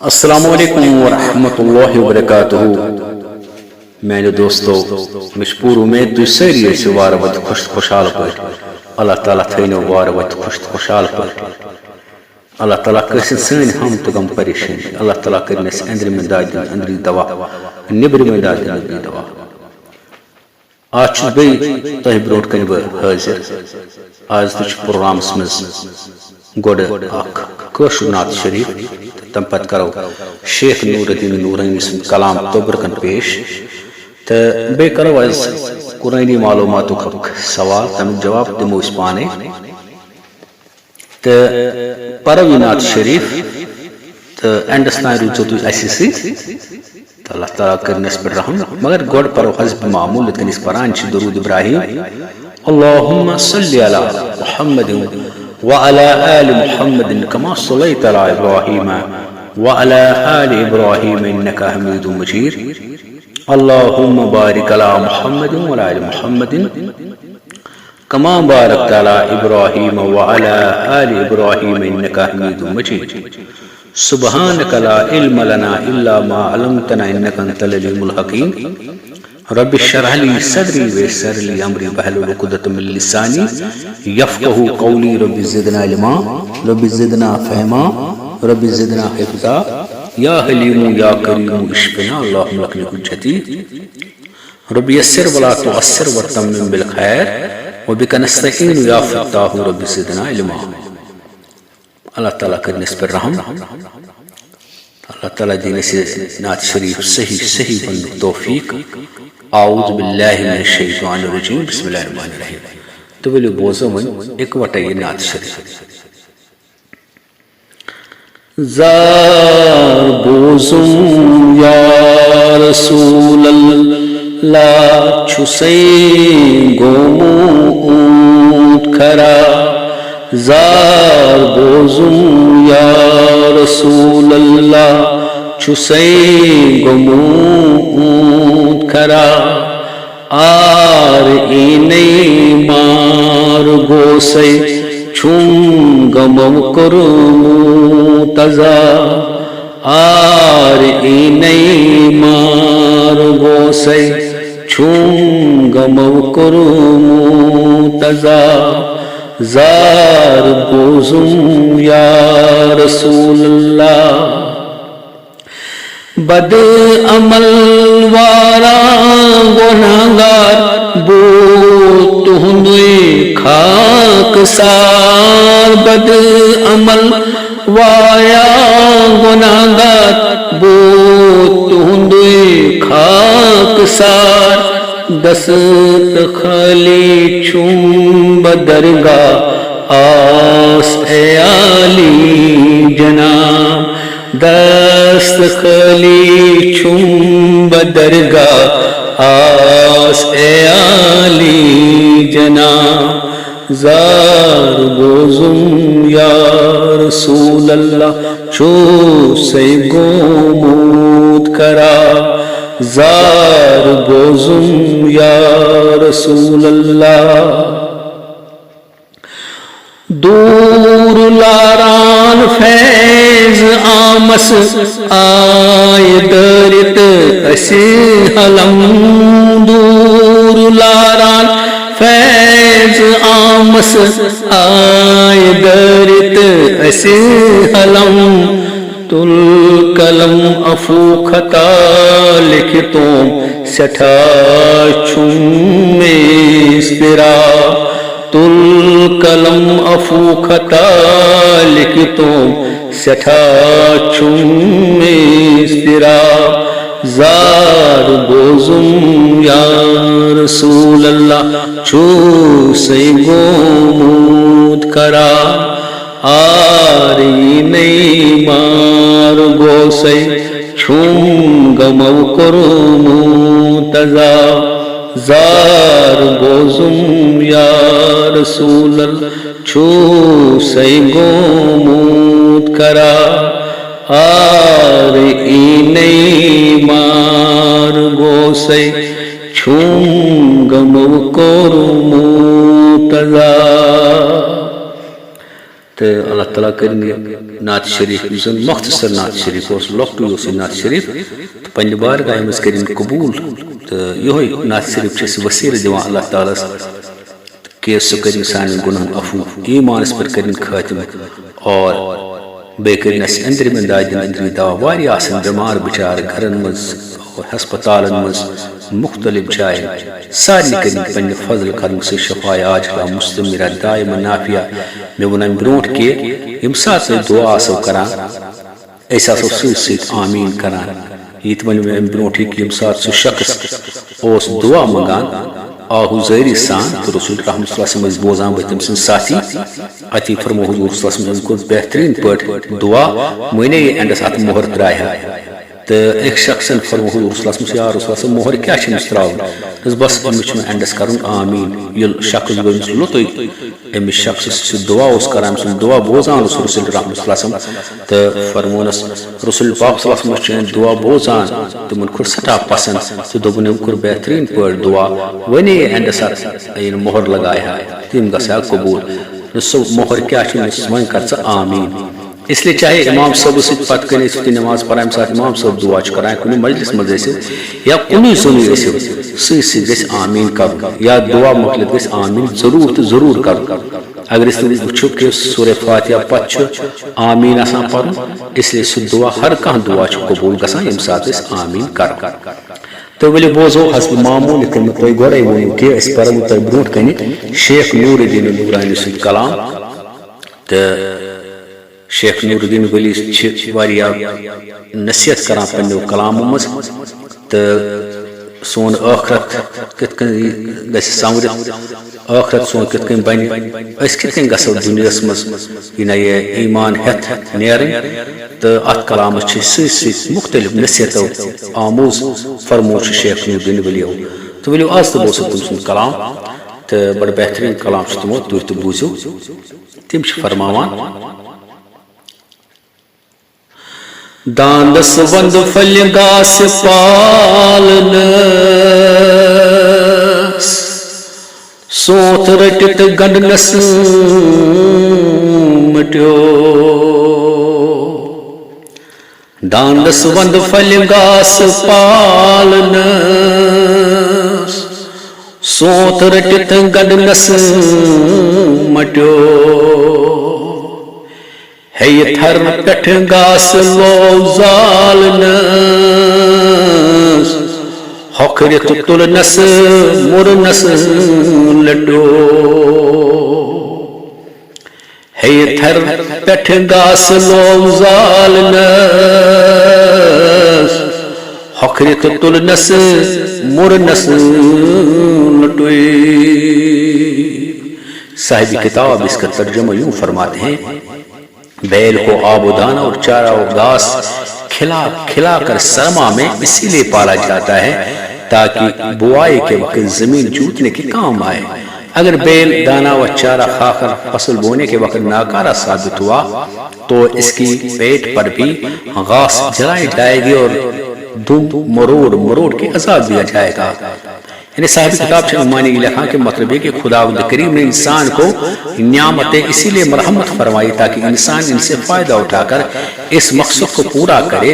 السلام علیکم ورحمۃ اللہ وبرکاتہ میانو دوستو مجھ پور امید تھی ساری ٲسِو وارٕ وَتہِ خۄش تہٕ خۄشحال پٲٹھۍ اللہ تعالیٰ تھٲینو وارٕ وَتہِ خۄش تہٕ خۄشحال پٲٹھۍ اللہ تعالیٰ کٔرِنۍ سٲنۍ ہم تہٕ غم پریشٲنی اللہ تعالیٰ کٔرِنۍ اَسہِ أنٛدرِمہِ دادٮ۪ن أنٛدری دوا نیٚبرِمہِ دادٮ۪ن نیٚبری دوا آز چھُس بیٚیہِ تۄہہِ برونٛٹھ کَنہِ بہٕ حٲضِر آز تہِ چھُ پروگرامَس منٛز گۄڈٕ اکھ کٲشُر نعت شریٖف تہٕ تَمہِ پتہٕ کرو شیخ نور الدین نورانی سُنٛد کلام توبرکن پیش تہٕ بیٚیہِ کرو أسۍ قرٲنی معلوٗماتُک اکھ سوال تَمیُک جواب دِمو أسۍ پانے تہٕ پرو یہِ نعت شریٖف تہٕ اینڈس تام روٗزِو تُہۍ اَسہِ سۭتۍ تہٕ اللہ تعالیٰ کٔرِنۍ اَسہِ پٮ۪ٹھ رحم مگر گۄڈٕ پرو حضب معموٗل یِتھ کٔنۍ أسۍ پران چھِ درود ابراہیم اللهم صل على محمد وعلى آل محمد كما صليت على إبراهيم وعلى آل إبراهيم إنك حميد مجيد اللهم بارك على محمد وعلى آل محمد كما باركت على إبراهيم وعلى آل إبراهيم إنك حميد مجيد سبحانك لا علم لنا إلا ما علمتنا إنك أنت العليم الحكيم رب اشرح لي صدري ويسر لي امري واحلل عقدة من لساني يفقهوا قولي رب زدنا علما رب زدنا فهما رب زدنا حفظا يا حليم يا كريم اشفنا اللهم لك حجتي رب يسر ولا تعسر وتمم بالخير وبك نستعين يا فتاح رب زدنا علما اللہ تعالیٰ کرنے اس پر رحم اللہ تعالیٰ دینے سے نعت شریف صحیح بند توفیق اعوذ باللہ من الشیطان الرجیم بسم اللہ الرحمن الرحیم تو ولو بوزو من اکوٹا یہ نعت شریف زار بوزم یا رسول اللہ چھسیں گوموت کھرا زار بوزم یا رسول اللہ چھسیں گموت کھرا آر اینی مار گوسے چھم گمو کرمو تزا آر اینی مار گوسے چھم گمو کرمو تزا زار بوزم یا رسول اللہ بد عمل وارا گناہگار بو تہندے خاک سار بد عمل وایا گناہگار بو تہندے خاک سار دست خالی چھم بدرگاہ آس اے عالی جناب دست خالی چھم بدرگاہ آس اے عالی جناب زار بوزم یا رسول اللہ چھو سے گومود کرا زار بوزم یا رسول اللہ دور لاران فیض آمس آئے درت اسی حلم دور لاران فیض آمس آئے درت اسی حلم تل قلم افو خطا لکھتوں سٹھا چھم اسپرا تل قلم افو خطا لکھتوں سٹھا چھم اسپرا زار بوزم یا رسول اللہ چھو سے گومود کرا آری نئی مار گوسے چھم گمو کرمو تزا زار بوزم یا رسول اللہ چھو سے گومود کرا آری نئی مار گوسے چھم گمو کرمو تزا تو اللہ تعالیٰ کرن نعت شریف مختصر نعت شریف لۄکٹُے نعت شریف تو پنہ بارگاہ مز کرن قبول تو یہ نعت شریف وسیلہ دِوان اللہ تعالیٰ کہ سہ کرن سان گناہن عفو ایمانس پر کرن خاتم اور بیٚیہِ کرن اس أنٛدرِمٮ۪ن دادٮ۪ن أنٛدری دوا واریاہ آسان بٮ۪مار بچار گرن مز اور ہسپتالن مز مختلف جائیں سارے کرن پنہ فضل کرم سے شفاء عاجلہ مستمرہ دائمہ نافیہ مے ون امہ برونٹھ کہ یم سات دعا آسو کران أسۍ آسو سۭتۍ سۭتۍ آمیٖن کران یہ تہِ ونیو مےٚ امہ برونٹھٕے کہ یم سات سہ شخص اوس دعا منگان آہوزٲری سان تو رسول رحمۃ اللہ صلی اللہ علیہ وسلم بوزان بہ تم سن ساتھی اتی فرمو حضور صلی اللہ علیہ وسلم کو بہترین پٲٹھۍ دعا مٲنے اینڈس اتھ مۄہر ترٛایہِ تو ایک شخص فرمو حضور صلی اللہ علیہ وسلم یا رسول اللہ مۄہر کیا چھ أمِس تراوُن بس أمِس چھُ مےٚ اینڈس کرُن آمیٖن ییٚلہِ شخص گوٚو أمِس لوٚتُے أمِس شخصس سُہ دعا اوس کران أمۍ سُنٛد دعا بوزان اوس رسول رحمۃ اللہ علیہ وسلم تہٕ فرمونس رسول پاک صلی اللہ علیہ وسلم چٲنۍ دعا بوزان تِمن کھوٚت سٮ۪ٹھاہ پسنٛد تہٕ دوٚپُن أمۍ کوٚر بہتریٖن پٲٹھۍ دعا وۄنی اینڈس اتھ ییٚلہِ مۄہر لگایہِ ہا تِم گژھِ ہا قبوٗل سُہ مۄہر کیٛاہ چھُ وۄنۍ کر ژٕ آمیٖن اس لیے چاہے امام صٲب سۭتۍ پتہٕ کٔنۍ ٲسِو نماز پران ییٚمہِ ساتہٕ امام صٲب دعا چھُ کران کُنہِ مجلس منٛز ٲسِو یا کُنُے زوٚنُے ٲسِو سۭتۍ سۭتۍ گژھِ آمیٖن کرُن یا دعا مۄکلِتھ گژھِ آمیٖن ضروٗر تہٕ ضروٗر کرُن اگر أسۍ وٕچھو کہ سورہ فاتحہ پتہٕ چھُ آمیٖن آسان پرُن اس لیے سُہ دعا ہر کانٛہہ دعا چھُ قبوٗل گژھان ییٚمہِ ساتہٕ أسۍ آمیٖن کرو تہٕ ؤلِو بوزو حسب معموٗل یِتھ کٔنۍ مےٚ تۄہہِ گۄڈَے ووٚنوُ کہِ أسۍ پرو تۄہہِ برونٛٹھ کَنہِ شیخ نوٗر الدیٖن نورانی سُنٛد کلام تہٕ شیخ نور الدین ولی چھ واریاہ نصیحت کران پننیو کلامو مز تو سون آخرت کت کن گژھِ سمرِتھ آخرت سون کت کن بن أسۍ کت کن گژھو دنیاہس مز یہ ایمان ہیتھ نیرن تو ات کلامس چھ سۭتۍ سۭتۍ مختلف نصیحتو آموز فرمو چھ شیخ نور الدین ولیو تو ؤلِو آز تہ بوزو تٔمۍ سُنٛد کلام تو بڑٕ بہترین کلام چھ تمو تُہۍ تہ بوٗزِو تِم چھ فرماوان داندس وند پھلہِ گاسہٕ پالنس سونٛت رٔٹِتھ گنڈنس مٹیو داندس وند پھلہِ گاسہٕ پالنس سونٛت رٔٹِتھ گنڈنس مٹیو ہے تھر پٮ۪ٹھ گاسہٕ لوگ زالنس ہۄکھرِتھ تُلنس مُرنس لٹو ہے تھر پٮ۪ٹھ گاسہٕ لوگ زالنس ہۄکھرِتھ تُلنس مُرنس لٹوے صاحب کتاب اس کا ترجمہ یوں فرماتے ہیں بیل کو آب و دانہ اور چارہ و گھاس کھلا کھلا کر سرما میں اسی لیے پالا جاتا ہے تاکہ بوائی کے وقت زمین جوتنے کے کام آئے اگر بیل دانہ و چارہ کھا کر فصل بونے کے وقت ناکارہ ثابت ہوا تو اس کی پیٹ پر بھی گھاس جلائی جائے گی اور دم مروڑ مروڑ کے عذاب دیا جائے گا یعنی صاحب کتاب سے عمانی لکھا کہ مطلب ہے کہ خداوند کریم نے انسان کو نعمتیں اسی لیے مرحمت فرمائی تاکہ انسان ان سے فائدہ اٹھا کر اس مقصد کو پورا کرے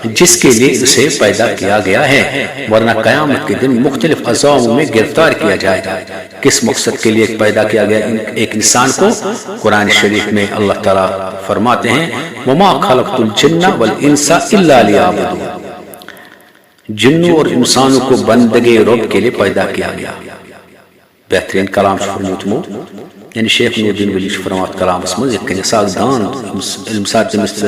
جس کے لیے اسے پیدا کیا گیا ہے ورنہ قیامت کے دن مختلف عذابوں میں گرفتار کیا جائے گا کس مقصد کے لیے پیدا کیا گیا ایک انسان کو قرآن شریف میں اللہ تعالیٰ فرماتے ہیں وما خلقت الجن والانس الا لیعبدون جنوں اور انسانوں کو بندگی رب کے لیے پیدا کیا گیا بہترین کلام فرموتمو یعنی شیخ نور الدین ولی فرمات کلام اسمز یت کنی ساگ دان علم سات تمس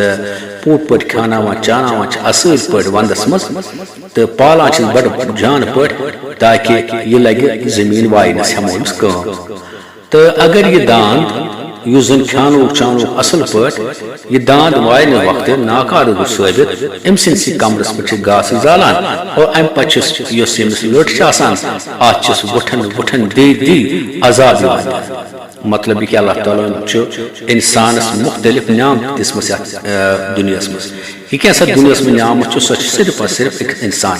پوٹ پٹ کھانا وا چانا وا اصل پٹ وندس مز تو پالان چھ بڑ جان پٹ تاکہ یہ لگے زمین واینس ہموس کام تو اگر یہ داند یُس زن کھانو چانو اصل پٹ یہ داند وائن وقت ناکار ثابت ام سنسی کمرس پہ گاس زالان اور ام پچس یس امس لٹ آسان اتس وٹھن وٹھن دی دی عذاب مطلب کہ اللہ تعالیٰ انسانس مختلف نعمت دسمس دنیا مز یہ کیسا دنیا میں نعمت سو صرف اور صرف ایک انسان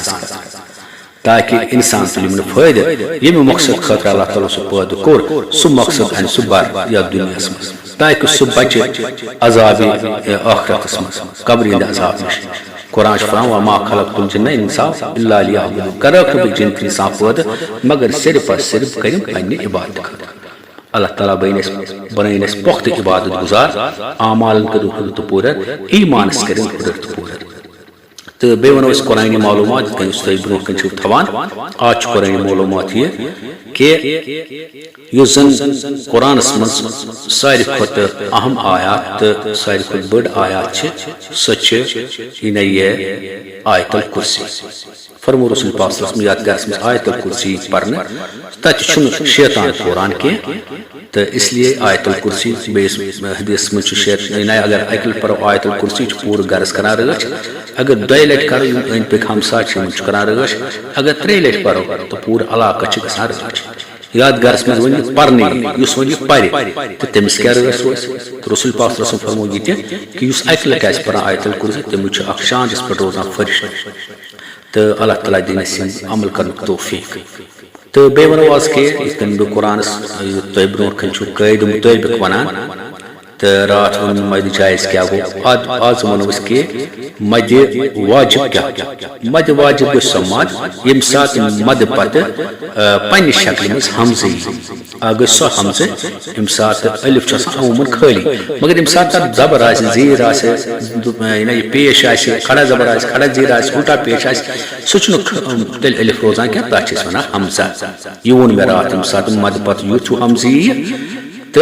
تاکہ انسان تلمن فائدہ یہ مقصد خاطر اللہ تعالیٰ سو پید کور سو مقصد ان سو بار یا دنیا مز تاکہ سہ بچہ عذاب آخرتس مز قبر ہند عذاب نش قرآن فرمان وما خلقت الجن انسا الا لیعبدون کرک بہ جن تہ انسان پید مگر صرف اور صرف کرم پنہ عبادت خاطر اللہ تعالیٰ بنائن اس پختہ عبادت گزار اعمال کرو حضرت پورا ایمانس کرن حضرت پورا تو بے ونو اس قرآن معلومات اس تھی برو کن تھوان آج قرآن معلومات یہ کہ اس زن قرآن مز ساری کھت اہم آیات تو ساری کھت بڑ آیات سچ یہ آیت الکرسی فرمو رسول پاک صلی اللہ علیہ وسلم یاد گرس میں آیت الکرسی پڑھنا تت چھن شیطان قرآن کی تو اس لیے آیت الکرسی بیس حدیث میں شیطان اگر اکل پڑھو آیت الکرسی پور گرس کران رچ اگر دے لٹ کرو ان پہ ہمسا کران رچ اگر ترے لٹ پڑھو تو پور علاقہ گھان رچ یاد گرس میں ون پرنی اس ون پہ تو تمس کیا رس روز رسول پاک صلی اللہ علیہ وسلم فرمو یہ کہ اس اکہ لٹہ آسہ پڑھان آیت الکرسی تمس اخ شانس پہ روزان فرشت تو اللہ تعالیٰ دین سن عمل کرن توفیق تو بے ونو آز کہ یہ بہ قرآن تہ برو کن قید مطابق ونان تو رات ون مد جائز کیا گو آز ونو کہ مد واجب کیا مد واجب گو سہ مد یم سات مد پتہ پنہ شکل مز حمزہ اگر سہ حمزہ یم سات الف عموماً خالی مگر یم سات تر زبر آس زیر آس پیش آس کھڑا زبر آس کھڑا زیر آس الٹا پیش آس سہ تیل الف روزان کی تک ونان حمزہ یہ وون مے رات یم سات مد پتہ یوت حمزہ تو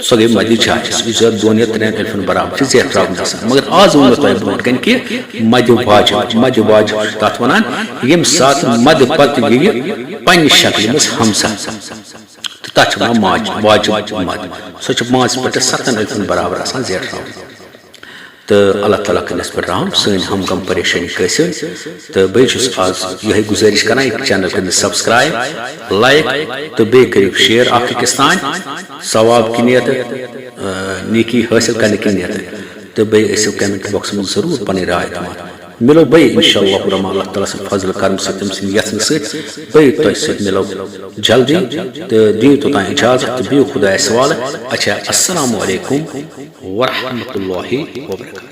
سو گئی مد جائز اس دون یا ترین الفن برابر زیت تراؤن گژھان مگر آز ون تہ برو کن کہ مد واجب تات ونان یم سات مد پتہ گئی پنہ شکل مز حمزہ تو تت ونان واجب مد سو 5 پہ 7 الفن برابر آسان زیت تراؤن تو اللہ تعالیٰ کرنس پہ رحم سن ہم غم پریشانی قیسر تو بیس آز یہ گزارش کران یہ چینل کرن سبسکرائب لائک تو بے کرو شیئر اخ أکس تان ثواب کی نیت نیکی حاصل کرنے کی نیت تو بے اسو کمنٹ باکس میں ضرور پنی رائے دمان ملو بے انشاءاللہ رحمہ اللہ تعالیٰ سے فضل کرم سے تم سن یتن سے بے تو سے ملو جلدی تو دیو تو تان اجازت تو بیو خدا سوال اچھا السلام علیکم ورحمۃ اللہ وبرکاتہ